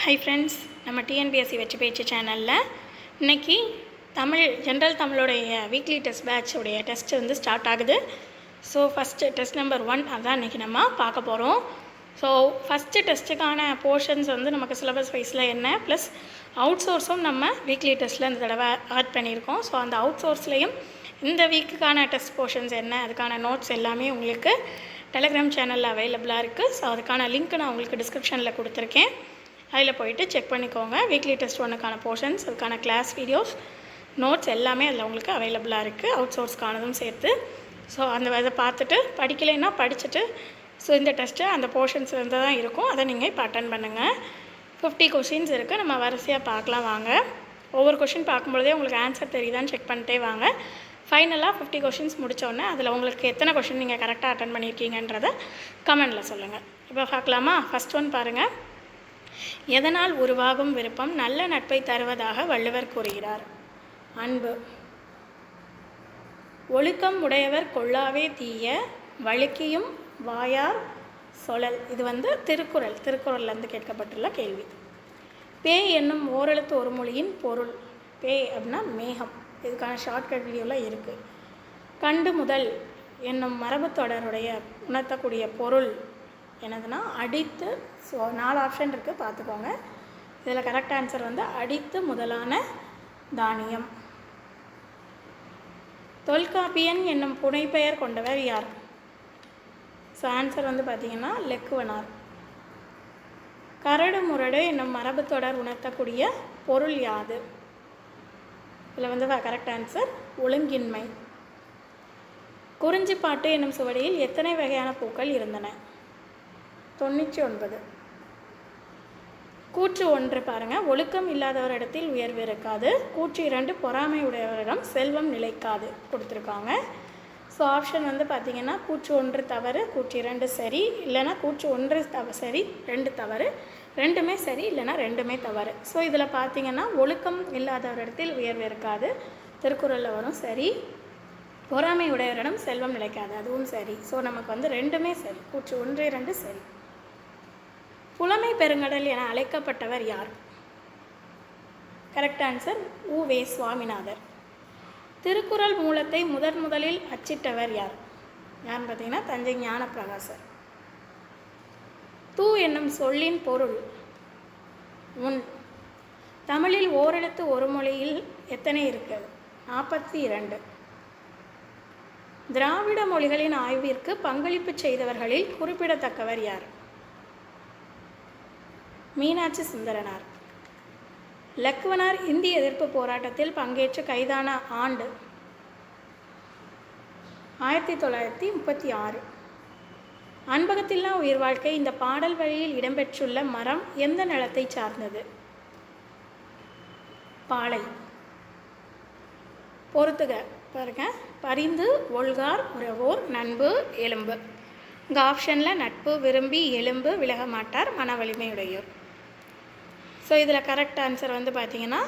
Hi friends, நம்ம TNPSC வெற்றி பேச்சு சேனலில் இன்றைக்கி ஜென்ரல் தமிழோடைய வீக்லி டெஸ்ட் பேட்சோடைய டெஸ்ட் வந்து ஸ்டார்ட் ஆகுது. ஸோ ஃபஸ்ட்டு டெஸ்ட் நம்பர் 1 அதான் இன்றைக்கி நம்ம பார்க்க போகிறோம். ஸோ ஃபஸ்ட்டு டெஸ்ட்டுக்கான போர்ஷன்ஸ் வந்து நமக்கு சிலபஸ் வைஸில் என்ன ப்ளஸ் அவுட் சோர்ஸும் நம்ம வீக்லி டெஸ்ட்டில் இந்த தடவை ஆட் பண்ணியிருக்கோம். ஸோ அந்த அவுட் சோர்ஸ்லேயும் இந்த வீக்குக்கான டெஸ்ட் போர்ஷன்ஸ் என்ன, அதுக்கான நோட்ஸ் எல்லாமே உங்களுக்கு டெலகிராம் சேனலில் அவைலபிளாக இருக்குது. ஸோ அதுக்கான லிங்க் நான் உங்களுக்கு டிஸ்கிரிப்ஷனில் கொடுத்துருக்கேன். அதில் போய்ட்டு செக் பண்ணிக்கோங்க. வீக்லி டெஸ்ட் 1க்கான போர்ஷன்ஸ், அதுக்கான கிளாஸ் வீடியோஸ், நோட்ஸ் எல்லாமே அதில் உங்களுக்கு அவைலபிளாக இருக்குது, அவுட் சோர்ஸ்க்கானதும் சேர்த்து. ஸோ அந்த இதை பார்த்துட்டு படிக்கலைன்னா படிச்சுட்டு ஸோ இந்த டெஸ்ட்டு அந்த போர்ஷன்ஸ்லேருந்து தான் இருக்கும், அதை நீங்கள் இப்போ அட்டன் பண்ணுங்கள். 50 கொஷின்ஸ் இருக்குது, நம்ம வரிசையாக பார்க்கலாம் வாங்க. ஒவ்வொரு கொஷின் பார்க்கும்பொழுதே உங்களுக்கு ஆன்சர் தெரியுதான்னு செக் பண்ணிட்டே வாங்க. ஃபைனலாக 50 கொஷின்ஸ் முடித்தோடனே அதில் உங்களுக்கு எத்தனை கொஷின் நீங்கள் கரெக்டாக அட்டன் பண்ணியிருக்கீங்கன்றதை கமெண்டில் சொல்லுங்கள். இப்போ பார்க்கலாமா? ஃபஸ்ட் ஒன் பாருங்கள். எதனால் உருவாகும் விருப்பம் நல்ல நட்பை தருவதாக வள்ளுவர் கூறுகிறார்? அன்பு. ஒழுக்கம் உடையவர் கொள்ளாவே தீய வழுக்கியும் வாயார் சொலல். இது வந்து திருக்குறள்லேருந்து கேட்கப்பட்டுள்ள கேள்வி. பேய் என்னும் ஓரெழுத்து ஒரு மொழியின் பொருள். பேய் அப்படின்னா மேகம். இதுக்கான ஷார்ட்கட் வீடியோலாம் இருக்குது. கண்டு முதல் என்னும் மரபு தொடருடைய உணர்த்தக்கூடிய பொருள் என்னதுன்னா அடித்து. ஸோ 4 ஆப்ஷன் இருக்குது, பார்த்துக்கோங்க. இதில் கரெக்ட் ஆன்சர் வந்து அடித்து முதலான தானியம். தொல்காப்பியன் என்னும் புனைப்பெயர் கொண்டவர் யார்? ஸோ ஆன்சர் வந்து பார்த்திங்கன்னா லெக்குவனார். கரடு முரடு என்னும் மரபு தொடர் உணர்த்தக்கூடிய பொருள் யாது? இதில் வந்து கரெக்ட் ஆன்சர் ஒழுங்கின்மை. குறிஞ்சிப்பாட்டு என்னும் சுவடியில் எத்தனை வகையான பூக்கள் இருந்தன? 99. கூற்று 1 பாருங்கள். ஒழுக்கம் இல்லாதவரிடத்தில் உயர்வு இருக்காது. கூற்று 2 பொறாமை உடையவரிடம் செல்வம் நிலைக்காது கொடுத்துருக்காங்க. ஸோ ஆப்ஷன் வந்து பார்த்திங்கன்னா கூற்று 1 தவறு, கூற்று 2 சரி, இல்லைனா கூற்று 1 சரி 2 தவறு, 2மே சரி, இல்லைனா 2மே தவறு. ஸோ இதில் பார்த்திங்கன்னா ஒழுக்கம் இல்லாதவரிடத்தில் உயர்வு இருக்காது, திருக்குறளில் வரும், சரி. பொறாமை உடையவரிடம் செல்வம் நிலைக்காது, அதுவும் சரி. ஸோ நமக்கு வந்து 2மே சரி, கூற்று 1 2 சரி. புலமை பெருங்கடல் என அழைக்கப்பட்டவர் யார்? கரெக்ட் ஆன்சர் உ.வே. சுவாமிநாதர். திருக்குறள் மூலத்தை முதலில் அச்சிட்டவர் யார்? யாருன்னு பார்த்தீங்கன்னா தஞ்சை ஞானப்பிரகாசர். தூ என்னும் சொல்லின் பொருள் உன். தமிழில் ஓரெழுத்து ஒரு மொழியில் எத்தனை இருக்குது? 42. திராவிட மொழிகளின் ஆய்விற்கு பங்களிப்பு செய்தவர்களில் குறிப்பிடத்தக்கவர் யார்? மீனாட்சி சுந்தரனார். லக்குவனார் இந்திய எதிர்ப்பு போராட்டத்தில் பங்கேற்று கைதான ஆண்டு 1936. அன்பகத்தில்லா உயிர் வாழ்க்கை இந்த பாடல் வழியில் இடம்பெற்றுள்ள மரம் எந்த நிலத்தை சார்ந்தது? பாலை. பொறுத்துக பாருங்க. பரிந்து, ஒல்கார், உறவோர், நண்பு, எலும்பு. இங்கே ஆப்ஷனில் நட்பு, விரும்பி, எலும்பு, விலக மாட்டார், மன வலிமையுடையோர். ஸோ இதில் கரெக்ட் ஆன்சர் வந்து பார்த்திங்கன்னா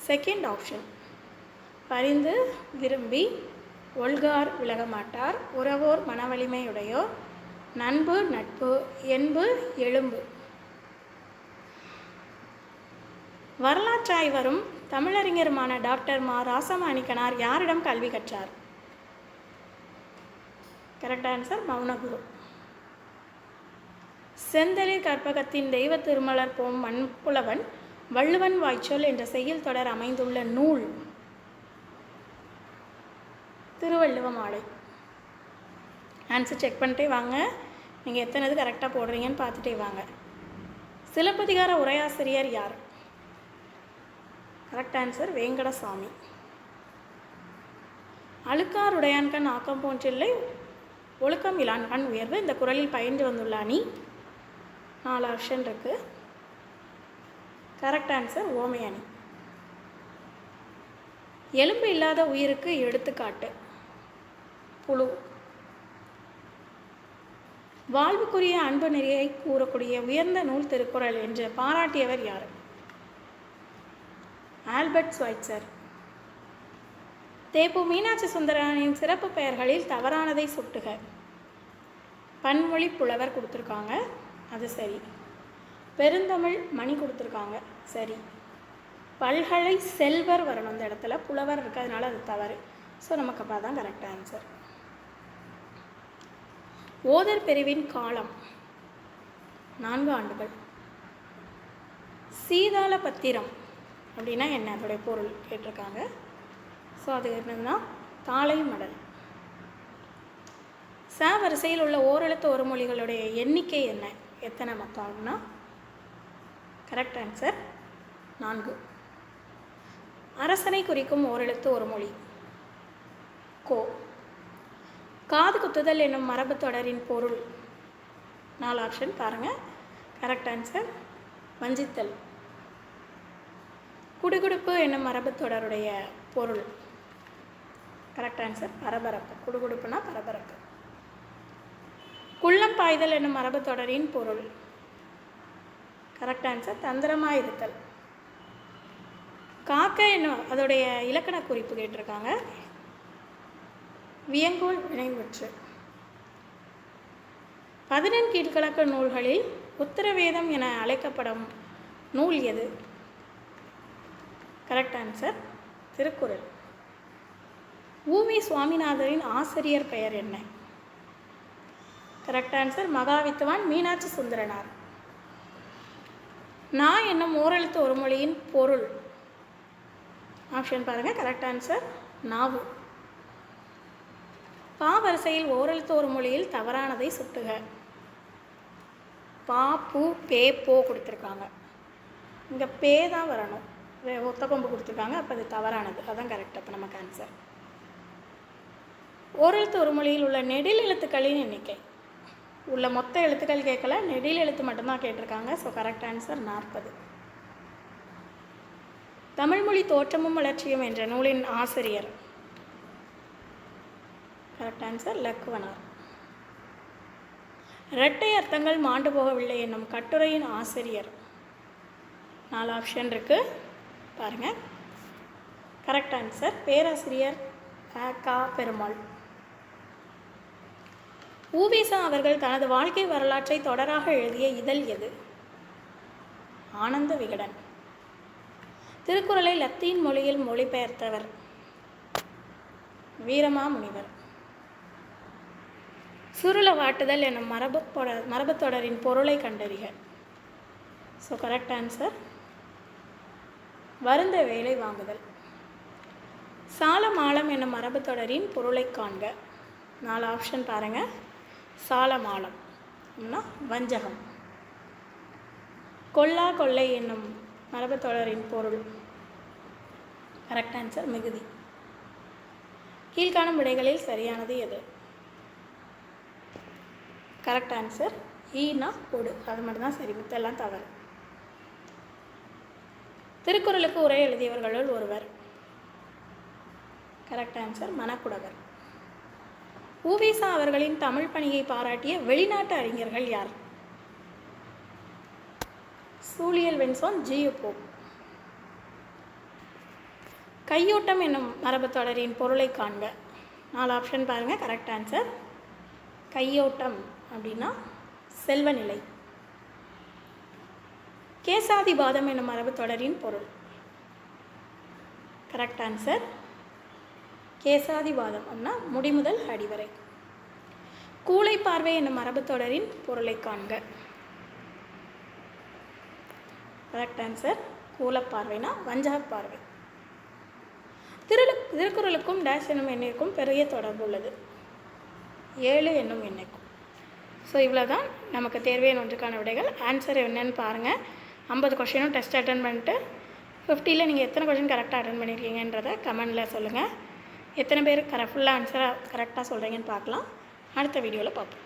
செகண்ட் ஆப்ஷன். பரிந்து, விரும்பி, ஒல்கார், விலக மாட்டார், உறவோர், மன வலிமையுடையோர், நண்பு, நட்பு, என்பு, எலும்பு. வரலாற்றாய்வரும் தமிழறிஞருமான டாக்டர் மா. ராசமாணிக்கனார் யாரிடம் கல்வி கற்றார்? Correct answer Mounaguru. செந்தளிர் கற்பகத்தின் தெய்வ திருமலர் போம் மண்புலவன் வள்ளுவன் வாய்ச்சொல் என்ற செய்யுள் தொடர் அமைந்துள்ள நூல். திருவள்ளுவ மாலை. ஆன்சர் செக் பண்ணிட்டே வாங்க. நீங்கள் எத்தனை கரெக்டாக போடுறீங்கன்னு பார்த்துட்டே வாங்க. சிலப்பதிகார உரையாசிரியர் யார்? Correct answer Venkatasamy. அழுக்கார் உடையான்கண் ஆக்கம் போன்றில்லை, ஒழுக்கம் இலான்கண் உயர்வு இந்த குறளில் பயின்று வந்துள்ள அணி. 4 ஆப்ஷன் இருக்குது. கரெக்ட் ஆன்சர் ஓமை அணி. எலும்பு இல்லாத உயிருக்கு எடுத்துக்காட்டு புழு. வாழ்வுக்குரிய அன்பு நெறியை கூறக்கூடிய உயர்ந்த நூல் திருக்குறள் என்று பாராட்டியவர் யார்? Albert Schweitzer. தேப்பு மீனாட்சி சுந்தரனின் சிறப்பு பெயர்களில் தவறானதை சுட்டுக. பன்மொழி புலவர் கொடுத்துருக்காங்க, அது சரி. பெருந்தமிழ் மணி கொடுத்துருக்காங்க, சரி. பல்கலை செல்வர் வரணும் இந்த இடத்துல, புலவர் இருக்கிறதுனால அது தவறு. ஸோ நமக்கு அப்போ தான் கரெக்ட் ஆன்சர். ஓதர் பிரிவின் காலம் 4 ஆண்டுகள். சீதாள பத்திரம் அப்படின்னா என்ன, அதோடைய பொருள் கேட்டிருக்காங்க. ஸோ அது என்னதுன்னா தாளை மடல். ச வரிசையில் உள்ள ஓரெழுத்து ஒரு மொழிகளுடைய எண்ணிக்கை என்ன, எத்தனை மொத்தம் அப்படின்னா கரெக்ட் ஆன்சர் 4. அரசனை குறிக்கும் ஓரெழுத்து ஒரு மொழி கோ. காது குத்துதல் என்னும் மரபு தொடரின் பொருள் 4 ஆப்ஷன் பாருங்கள். Correct answer வஞ்சித்தல். குடுகுடுப்பு என்னும் மரபு தொடருடைய பொருள் கரெக்ட் ஆன்சர் பரபரப்பு. குடுகுடுப்புனா பரபரப்பு. குள்ளம் பாய்தல் என்னும் மரபு தொடரின் பொருள் கரெக்ட் ஆன்சர் தந்திரமாக இருத்தல். காக்க என்னும் அதோடைய இலக்கண குறிப்பு கேட்டிருக்காங்க, வியங்கோல் வினைமுற்று. 14 கீழ்கணக்கு நூல்களில் உத்தரவேதம் என அழைக்கப்படும் நூல் எது, கரெக்ட் ஆன்சர் திருக்குறள். உ.வி. சுவாமிநாதரின் ஆசிரியர் பெயர் என்ன, கரெக்ட் ஆன்சர் மகாவித்துவான் மீனாட்சி சுந்தரனார். நா என்னும் ஓரெழுத்து ஒரு மொழியின் பொருள் ஆப்ஷன் பாருங்கள். கரெக்ட் ஆன்சர் நாவு. பா வரிசையில் ஓரெழுத்து ஒரு மொழியில் தவறானதை சுட்டுக. பா பூ பே போ கொடுத்துருக்காங்க, இங்கே பே தான் வரணும், ஒத்த கொம்பு கொடுத்துருக்காங்க, அப்போ அது தவறானது, அதுதான் கரெக்ட். அப்போ நமக்கு ஆன்சர். ஓரெழுத்து ஒரு மொழியில் உள்ள நெடில் எழுத்துக்களின் எண்ணிக்கை, உள்ள மொத்த எழுத்துக்கள் கேட்கல, நெடில் எழுத்து மட்டும்தான் கேட்டிருக்காங்க. So correct answer 40. தமிழ்மொழி தோற்றமும் வளர்ச்சியும் என்ற நூலின் ஆசிரியர் கரெக்ட் ஆன்சர் லக்குவனார். இரட்டை அர்த்தங்கள் மாண்டு போகவில்லை என்னும் கட்டுரையின் ஆசிரியர் 4 ஆப்ஷன் இருக்குது பாருங்கள். கரெக்ட் ஆன்சர் பேராசிரியர் கா பெருமாள். உ.வி.சா அவர்கள் தனது வாழ்க்கை வரலாற்றை தொடராக எழுதிய இதழ் எது, ஆனந்த விகடன். திருக்குறளை லத்தீன் மொழியில் மொழிபெயர்த்தவர் வீரமாமுனிவர். சுருள வாட்டுதல் என்னும் மரபு தொடரின் பொருளை கண்டறிக. ஸோ கரெக்ட் ஆன்சர் வருந்த வேலை வாங்குதல். சாலமாலம் என்னும் மரபு தொடரின் பொருளை காண்க. 4 ஆப்ஷன் பாருங்கள். சாலமாலம் வஞ்சகம். கொல்லா கொள்ளை என்னும் மரபு தொடரின் பொருள் கரெக்ட் ஆன்சர் மிகுதி. கீழ்காணும் விடைகளில் சரியானது எது, கரெக்ட் ஆன்சர் ஈனா கொடு, அது மட்டும்தான் சரி, மித்தெல்லாம் தவறு. திருக்குறளுக்கு உரை எழுதியவர்களுள் ஒருவர் கரெக்ட் ஆன்சர் மணக்குடவர். உ.வி.சா அவர்களின் தமிழ் பணியை பாராட்டிய வெளிநாட்டு அறிஞர்கள் யார், சூழியல் வென்சோன் ஜியு போப். கையோட்டம் என்னும் மரபு தொடரின் பொருளை காண்க. 4 ஆப்ஷன் பாருங்கள். கரெக்ட் ஆன்சர் கையோட்டம் அப்படின்னா செல்வநிலை. கேசாதிபாதம் என்னும் மரபு தொடரின் பொருள் கரெக்ட் ஆன்சர் கேசாதிபாதம் அப்படின்னா முடிமுதல் அடிவரை. கூளை பார்வை என்னும் மரபு தொடரின் பொருளை காண்க. கரெக்ட் ஆன்சர் கூலப்பார்வைனா வஞ்சக பார்வை. திருக்குறளுக்கும் டேஷ் என்னும் எண்ணிற்கும் பெரிய தொடர்பு உள்ளது, 7 என்னும் எண்ணிற்கும். ஸோ இவ்வளோ தான் நமக்கு தேர்வு எண் 1க்கான விடைகள். ஆன்சர் என்னன்னு பாருங்கள். 50 கொஷினும் டெஸ்ட் அட்டன் பண்ணிட்டு 50ல் நீங்கள் எத்தனை கொஷின் கரெக்டாக அட்டன் பண்ணியிருக்கீங்கன்றதை கமெண்டில் சொல்லுங்கள். எத்தனை பேர் ஃபுல்லாக ஆன்சராக கரெக்டாக சொல்கிறீங்கன்னு பார்க்கலாம். அடுத்த வீடியோவில் பார்ப்போம்.